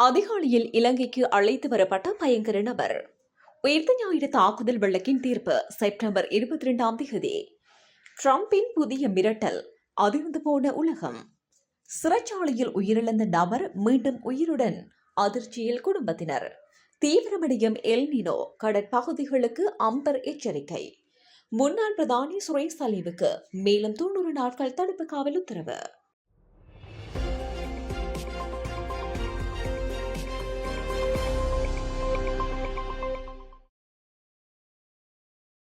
அதிகாலையில் இலங்கைக்கு அழைத்து வரப்பட்ட பயங்கர நபர். உயிர்த்த ஞாயிறு தாக்குதல் வழக்கின் தீர்ப்பு செப்டம்பர் 22ஆம் தேதி. டிரம்பின் புதிய மிரட்டல், அதிர்ந்து போன உலகம். சிறைச்சாலையில் உயிரிழந்த நபர் மீண்டும் உயிருடன், அதிர்ச்சியில் குடும்பத்தினர். தீவிரமடையும் எல் நினோ, கடற்பகுதிகளுக்கு அம்பர் எச்சரிக்கை. முன்னாள் பிரதானி சுரேஷ் சலீவுக்கு மேலும் 90 நாட்கள் தடுப்பு காவல் உத்தரவு.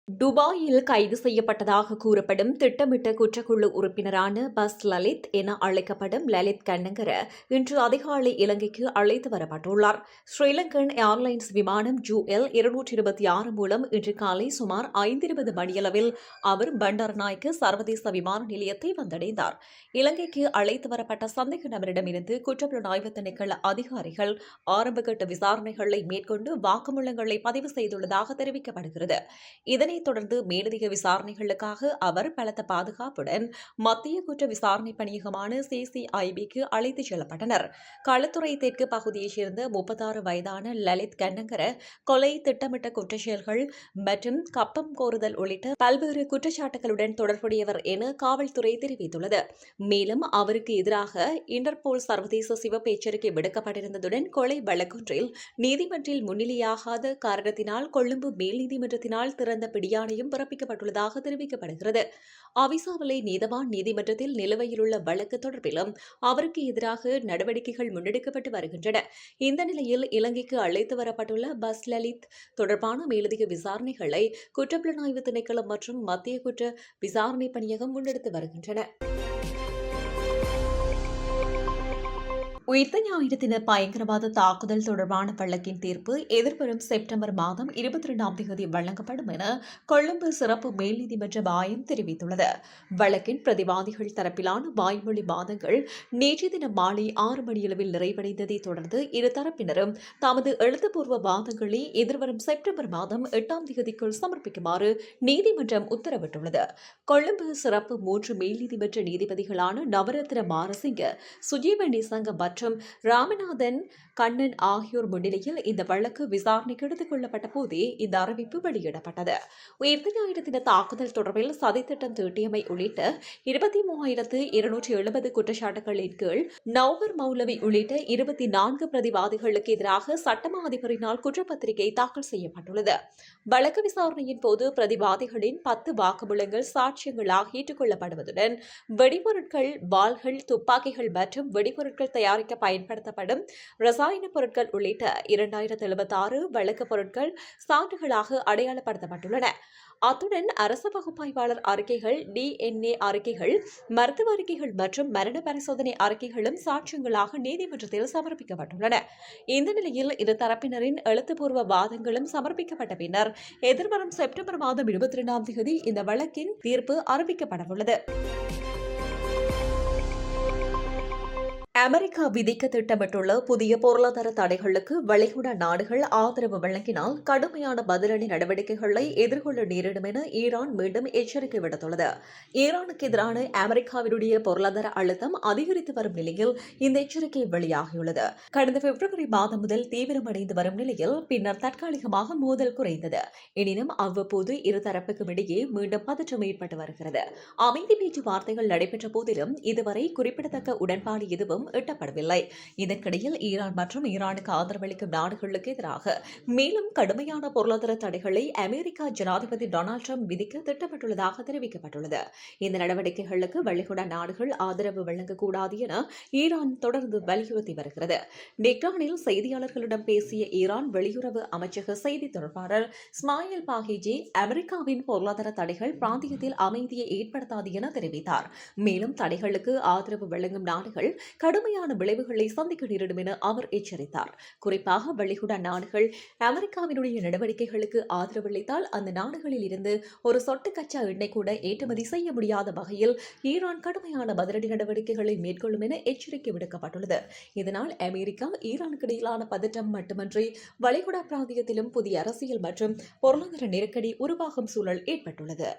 துபாயில் கைது செய்யப்பட்டதாக கூறப்படும் திட்டமிட்ட குற்றக்குழு உறுப்பினரான பஸ் லலித் என அழைக்கப்படும் லலித் கண்ணங்கர இன்று அதிகாலை இலங்கைக்கு அழைத்து வரப்பட்டுள்ளார். ஸ்ரீலங்கன் ஏர்லைன்ஸ் விமானம் ஜூஎல் 226 மூலம் இன்று காலை சுமார் 5:20 மணியளவில் அவர் பண்டாரநாயக்க சர்வதேச விமான நிலையத்தை வந்தடைந்தார். இலங்கைக்கு அழைத்து வரப்பட்ட சந்தேக நபரிடமிருந்து குற்றப்புலனாய்வு திணைக்கள அதிகாரிகள் ஆரம்பகட்ட விசாரணைகளை மேற்கொண்டு வாக்குமூலங்களை பதிவு செய்துள்ளதாக தெரிவிக்கப்படுகிறது. இதனைத் தொடர்ந்து மேலதிக விசாரணைகளுக்காக அவர் பலத்த பாதுகாப்புடன் மத்திய குற்ற விசாரணை பணியகமான சிசிஐபிக்கு அழைத்துச் செல்லப்பட்டனர். களுத்துறை தெற்கு பகுதியைச் சேர்ந்த 36 வயதான லலித் கண்ணங்கர கொலை, திட்டமிட்ட குற்றச்செயல்கள் மற்றும் கப்பம் கோருதல் உள்ளிட்ட பல்வேறு குற்றச்சாட்டுகளுடன் தொடர்புடையவர் என காவல்துறை தெரிவித்துள்ளது. மேலும் அவருக்கு எதிராக இன்டர்போல் சர்வதேச சிவப்பு எச்சரிக்கை விடுக்கப்பட்டிருந்ததுடன் கொலை வழக்கொன்றில் நீதிமன்றில் முன்னிலையாகாத காரணத்தினால் கொழும்பு மேல் நீதிமன்றத்தினால் திறந்த பிடியாணையும் பிறப்பிக்கப்பட்டுள்ளதாக தெரிவிக்கப்படுகிறது. அவிசாவளை நீதவான் நீதிமன்றத்தில் நிலுவையிலுள்ள வழக்கு தொடர்பிலும் அவருக்கு எதிராக நடவடிக்கைகள் முன்னெடுக்கப்பட்டு வருகின்றன. இந்த நிலையில் இலங்கைக்கு அழைத்து வரப்பட்டுள்ள பஸ் லலித் தொடர்பான மேலதிக விசாரணைகளை குற்றப்புலனாய்வு திணைக்களம் மற்றும் மத்திய குற்ற விசாரணை பணியகம் முன்னெடுத்து வருகின்றன. உயிர்த்த ஞாயிறு தின பயங்கரவாத தாக்குதல் தொடர்பான வழக்கின் தீர்ப்பு எதிர்வரும் செப்டம்பர் மாதம் 22ஆம் தேதி வழங்கப்படும் என கொழும்பு சிறப்பு மேல் நீதிமன்ற வாயம் தெரிவித்துள்ளது. வழக்கின் பிரதிவாதிகள் தரப்பிலான வாய்மொழி வாதங்கள் நேற்றைய தினம் மாலை 6 மணியளவில் நிறைவடைந்ததை தொடர்ந்து இருதரப்பினரும் தமது எழுத்துப்பூர்வ வாதங்களை எதிர்வரும் செப்டம்பர் மாதம் 8ஆம் தேதிக்குள் சமர்ப்பிக்குமாறு நீதிமன்றம் உத்தரவிட்டுள்ளது. கொழும்பு சிறப்பு 3 மேல் நீதிமன்ற நீதிபதிகளான நவரத்ன மாரசிங்க, சுஜீவ நிசங்க மற்றும் ராமநாதன் கண்ணன் ஆகியோர் முன்னிலையில் இந்த வழக்கு விசாரணைக்கு எடுத்துக் கொள்ளப்பட்ட போதே இந்த அறிவிப்பு வெளியிடப்பட்டது. உயிர்த்த ஞாயிறு தின தாக்குதல் தொடர்பில் சதித்திட்டம் தீட்டியமை உள்ளிட்ட 23,270 குற்றச்சாட்டுகளின் கீழ் நௌகர் மௌலவி உள்ளிட்ட 24 பிரதிவாதிகளுக்கு எதிராக சட்டமா அதிபரினால் குற்றப்பத்திரிகை தாக்கல் செய்யப்பட்டுள்ளது. வழக்கு விசாரணையின் போது பிரதிவாதிகளின் 10 வாக்குமூலங்கள் சாட்சியங்களாக ஏற்றுக்கொள்ளப்படுவதுடன் வெடிபொருட்கள், வாள்கள், துப்பாக்கிகள் மற்றும் வெடிபொருட்கள் தயாரிக்க பயன்படுத்தப்படும் ரசாயன பொருட்கள் உள்ளிட்ட 2076 வழக்கு பொருட்கள் சான்றுகளாக அடையாளப்படுத்தப்பட்டுள்ளன. அத்துடன் அரச பகுப்பாய்வாளர் அறிக்கைகள், DNA அறிக்கைகள், மருத்துவ அறிக்கைகள் மற்றும் மரண பரிசோதனை அறிக்கைகளும் சாட்சியங்களாக நீதிமன்றத்தில் சமர்ப்பிக்கப்பட்டுள்ளன. இந்த நிலையில் இரு தரப்பினரின் எழுத்துப்பூர்வ வாதங்களும் சமர்ப்பிக்கப்பட்ட பின்னர் எதிர்வரும் செப்டம்பர் மாதம் 22ஆம் தேதி இந்த வழக்கின் தீர்ப்பு அறிவிக்கப்படவுள்ளது. அமெரிக்கா விதிக்க திட்டமிட்டுள்ள புதிய பொருளாதார தடைகளுக்கு வளைகுடா நாடுகள் ஆதரவு வழங்கினால் கடுமையான பதிலடி நடவடிக்கைகளை எதிர்கொள்ள நேரிடும் என ஈரான் மீண்டும் எச்சரிக்கை விடுத்துள்ளது. ஈரானுக்கு எதிரான அமெரிக்காவினுடைய பொருளாதார அழுத்தம் அதிகரித்து வரும் நிலையில் இந்த எச்சரிக்கை வெளியாகியுள்ளது. கடந்த பிப்ரவரி மாதம் முதல் தீவிரமடைந்து வரும் நிலையில் பின்னர் தற்காலிகமாக மோதல் குறைந்தது. எனினும் அவ்வப்போது இருதரப்புக்கும் இடையே மீண்டும் பதற்றம் ஏற்பட்டு வருகிறது. அமைதி பேச்சுவார்த்தைகள் நடைபெற்ற போதிலும் இதுவரை குறிப்பிடத்தக்க உடன்பாடு எதுவும் எட்டப்படவில்லை. இதற்கிடையில் ஈரான் மற்றும் ஈரானுக்கு ஆதரவளிக்கும் நாடுகளுக்கு எதிராக மேலும் கடுமையான பொருளாதார தடைகளை அமெரிக்கா ஜனாதிபதி டொனால்டு டிரம்ப் விதிக்க திட்டமிட்டுள்ளதாக தெரிவிக்கப்பட்டுள்ளது. இந்த நடவடிக்கைகளுக்கு வளைகுடா நாடுகள் ஆதரவு வழங்கக்கூடாது என ஈரான் தொடர்ந்து வலியுறுத்தி வருகிறது. டெஹ்ரானில் செய்தியாளர்களிடம் பேசிய ஈரான் வெளியுறவு அமைச்சக செய்தி தொடர்பாளர் இஸ்மாயில் பாகேஜி, அமெரிக்காவின் பொருளாதார தடைகள் பிராந்தியத்தில் அமைதியை ஏற்படுத்தாது என தெரிவித்தார். மேலும் தடைகளுக்கு ஆதரவு வழங்கும் நாடுகள் கடுமையான விளைவுகளை சந்திக்க நேரிடும் என அவர் எச்சரித்தார். குறிப்பாக வளைகுடா நாடுகள் அமெரிக்காவினுடைய நடவடிக்கைகளுக்கு ஆதரவளித்தால் அந்த நாடுகளில் இருந்து ஒரு சொட்டு கச்சா எண்ணெய் கூட ஏற்றுமதி செய்ய முடியாத வகையில் ஈரான் கடுமையான பதிலடி நடவடிக்கைகளை மேற்கொள்ளும் என எச்சரிக்கை விடுக்கப்பட்டுள்ளது. இதனால் அமெரிக்கா ஈரானுக்கு இடையிலான பதற்றம் மட்டுமன்றி வளைகுடா பிராந்தியத்திலும் புதிய அரசியல் மற்றும் பொருளாதார நெருக்கடி உருவாகும் சூழல் ஏற்பட்டுள்ளது.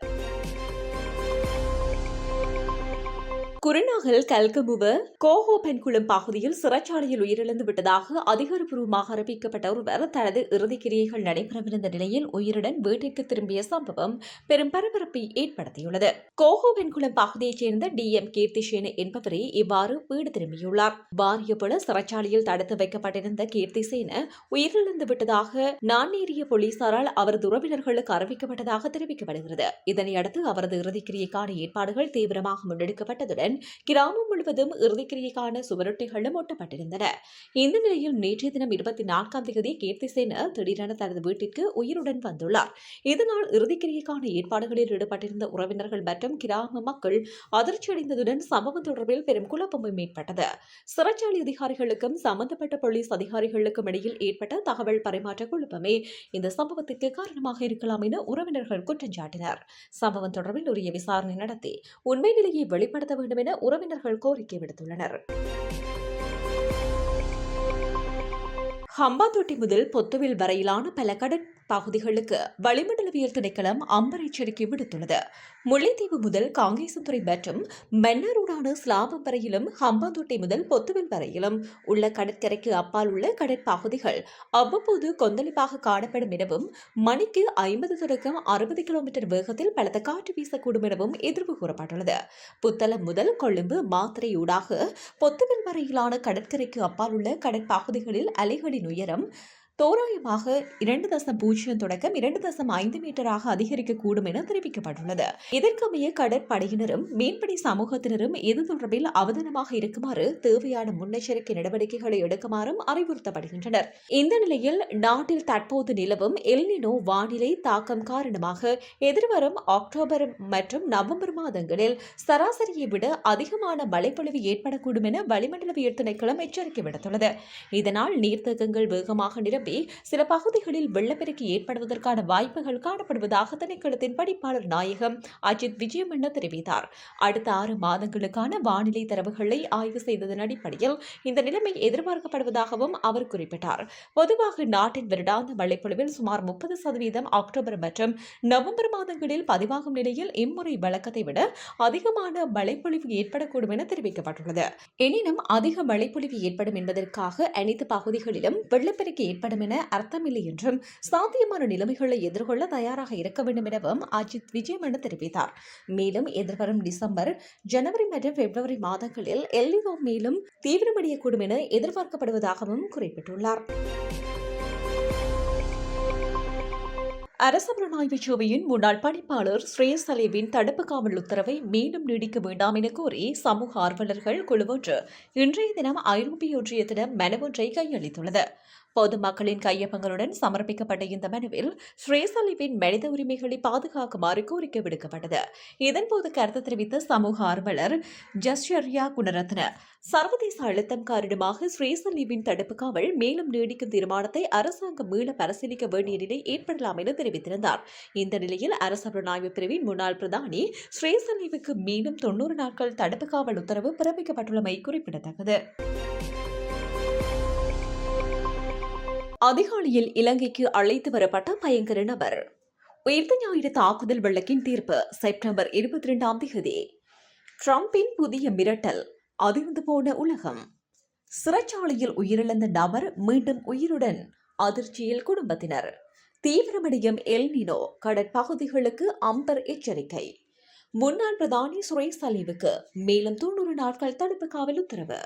குருநாகல் கல்கமுவ கோஹோ பெண்குளம் பகுதியில் சிறைச்சாலையில் உயிரிழந்து விட்டதாக அதிகாரப்பூர்வமாக அறிவிக்கப்பட்ட ஒருவர் தனது இறுதிக்கிரியைகள் நடைபெறவிருந்த நிலையில் உயிருடன் வீட்டிற்கு திரும்பிய சம்பவம் பெரும் பரபரப்பை ஏற்படுத்தியுள்ளது. கோஹோ பெண்குளம் பகுதியைச் சேர்ந்த DM கீர்த்திசேன என்பவரே இவ்வாறு வீடு திரும்பியுள்ளார். வாரியபுல சிறைச்சாலையில் தடுத்து வைக்கப்பட்டிருந்த கீர்த்திசேன உயிரிழந்து விட்டதாக நான்னேரிய போலீசாரால் அவரது உறவினர்களுக்கு அறிவிக்கப்பட்டதாக தெரிவிக்கப்படுகிறது. இதனையடுத்து அவரது இறுதிக்கிரியைக்கான ஏற்பாடுகள் தீவிரமாக முன்னெடுக்கப்பட்டதுடன் கிராமம் முழுவதும் இறுதிக்கிரியைக்கான சுவரொட்டிகளும் ஒட்டப்பட்டிருந்தன. இந்த நிலையில் நேற்றைய தினம் 24ஆம் தேதி கீர்த்திசேன திடீரென தனது வீட்டிற்கு உயிருடன் வந்துள்ளார். இதனால் இறுதிக்கிரியைக்கான ஏற்பாடுகளில் ஈடுபட்டிருந்த உறவினர்கள் மற்றும் கிராம மக்கள் அதிர்ச்சியடைந்ததுடன் சம்பவம் தொடர்பில் பெரும் குழப்பமும் ஏற்பட்டது. சிறைச்சாலை அதிகாரிகளுக்கும் சம்பந்தப்பட்ட போலீஸ் அதிகாரிகளுக்கும் இடையில் ஏற்பட்ட தகவல் பரிமாற்ற குழப்பமே இந்த சம்பவத்திற்கு காரணமாக இருக்கலாம் என உறவினர்கள் குற்றம் சாட்டினர். சம்பவம் தொடர்பில் உரிய விசாரணை நடத்தி உண்மை நிலையை வெளிப்படுத்த வேண்டும் என உறவினர்கள் கோரிக்கை விடுத்துள்ளனர். ஹம்பாந்தோட்டை முதல் பொத்துவில் வரையிலான பல கடற்பகுதிகளுக்கு வளிமண்டலவியல் திணைக்களம் அம்பர் எச்சரிக்கை விடுத்துள்ளது. முல்லைத்தீவு முதல் காங்கேசன்துறை மற்றும் மன்னாருடான ஸ்லாபம் வரையிலும் ஹம்பாந்தோட்டை முதல் பொத்துவில் வரையிலும் உள்ள கடற்கரைக்கு அப்பால் உள்ள கடற்பகுதிகள் அவ்வப்போது கொந்தளிப்பாக காணப்படும் எனவும் மணிக்கு 50 தொடக்கம் 60 கிலோமீட்டர் வேகத்தில் பலத்த காற்று வீசக்கூடும் எனவும் எதிர்ப்பு கூறப்பட்டுள்ளது. புத்தளம் முதல் கொழும்பு மாத்திரையூடாக பொத்துவில் வரையிலான கடற்கரைக்கு அப்பால் உள்ள கடற்பகுதிகளில் அலைகளின் உயரம் தோராயமாக 2.0 தொடக்கம் 2.5 மீட்டராக அதிகரிக்கக்கூடும் என தெரிவிக்கப்பட்டுள்ளது. இதற்கமைய கடற்படையினரும் மீன்பிடி சமூகத்தினரும் இது தொடர்பில் அவதானமாக இருக்குமாறு தேவையான முன்னெச்சரிக்கை நடவடிக்கைகளை எடுக்குமாறும் அறிவுறுத்தப்படுகின்றனர். இந்த நிலையில் நாட்டில் தற்போது நிலவும் எல்னினோ வானிலை தாக்கம் காரணமாக எதிர்வரும் அக்டோபர் மற்றும் நவம்பர் மாதங்களில் சராசரியை விட அதிகமான மழைப்பொழிவு ஏற்படக்கூடும் என வளிமண்டலவியல் திணைக்களம் எச்சரிக்கை விடுத்துள்ளது. இதனால் நீர்த்தேக்கங்கள் வேகமாக நிரம்பி சில பகுதிகளில் வெள்ளப்பெருக்கு ஏற்படுவதற்கான வாய்ப்புகள் காணப்படுவதாக திணைக்களத்தின் படிப்பாளர் நாயகம் அஜித் விஜயமன்ன தெரிவித்தார். அடுத்த 6 மாதங்களுக்கான வானிலை தரவுகளை ஆய்வு செய்ததன் அடிப்படையில் இந்த நிலைமை எதிர்பார்க்கப்படுவதாகவும் அவர் குறிப்பிட்டார். பொதுவாக நாட்டின் வருடாந்த மழைப்பொழிவில் சுமார் 30% அக்டோபர் மற்றும் நவம்பர் மாதங்களில் பதிவாகும் நிலையில் இம்முறை வழக்கத்தை விட அதிகமான மழைப்பொழிவு ஏற்படக்கூடும் என தெரிவிக்கப்பட்டுள்ளது. எனினும் அதிக மழைப்பொழிவு ஏற்படும் என்பதற்காக அனைத்து பகுதிகளிலும் வெள்ளப்பெருக்கு ஏற்படும் என அர்த்தமில்லை என்றும் சாத்தியமான நிலைமைகளை எதிர்கொள்ள தயாராக இருக்க வேண்டும் எனவும் அஜித் விஜயமன்ன தெரிவித்தார். மேலும் எதிர்வரும் டிசம்பர், ஜனவரி மற்றும் பிப்ரவரி மாதங்களில் எல்னினோ மேலும் தீவிரமடையக்கூடும் என எதிர்பார்க்கப்படுவதாகவும் குறிப்பிட்டுள்ளார். அரச புலனாய்வு சேவையின் முன்னாள் பணிப்பாளர் ஸ்ரேசலேவின் தடுப்பு காவல் உத்தரவை மீண்டும் நீடிக்க வேண்டாம் என கோரி சமூக ஆர்வலர்கள் குழு ஒன்று இன்றைய தினம் ஐரோப்பிய ஒன்றியத்திடம் மனு ஒன்றை கையளித்துள்ளது. பொதுமக்களின் கையொப்பங்களுடன் சமர்ப்பிக்கப்பட்ட இந்த மனுவில் ஸ்ரேசலேவின் மனித உரிமைகளை பாதுகாக்குமாறு கோரிக்கை விடுக்கப்பட்டது. இதன்போது கருத்து தெரிவித்த சமூக ஆர்வலர் ஜஸ்யர்யா குணரத்ன, சர்வதேச அழுத்தம் காரணமாக ஸ்ரேசலேவின் தடுப்பு காவல் மேலும் நீடிக்கும் தீர்மானத்தை அரசாங்கம் மீள பரிசீலிக்க வேண்டிய நிலை ஏற்படலாம் என தெரிவித்திருந்தார். இந்த நிலையில் அரச புலனாய்வு பிரிவின் முன்னாள் பிரதானி ஸ்ரேசலேவுக்கு மீண்டும் 90 நாட்கள் தடுப்பு காவல் உத்தரவு பிறப்பிக்கப்பட்டுள்ளமை குறிப்பிடத்தக்கது. அதிகாலையில் இலங்கைக்கு அழைத்து வரப்பட்ட பயங்கர நபர். உயிர்த்த ஞாயிறு தாக்குதல் வழக்கின் தீர்ப்பு செப்டம்பர் 22ஆம் தேதி. டிரம்பின் புதிய மிரட்டல், அதிர்ந்து போன உலகம். சிறைச்சாலையில் உயிரிழந்த நபர் மீண்டும் உயிருடன், அதிர்ச்சியில் குடும்பத்தினர். தீவிரமடையும் எல்னினோ, கடற்பகுதிகளுக்கு அம்பர் எச்சரிக்கை. முன்னாள் பிரதானி ஸ்ரேசலேவுக்கு மேலும் 90 நாட்கள் தடுப்பு காவல் உத்தரவு.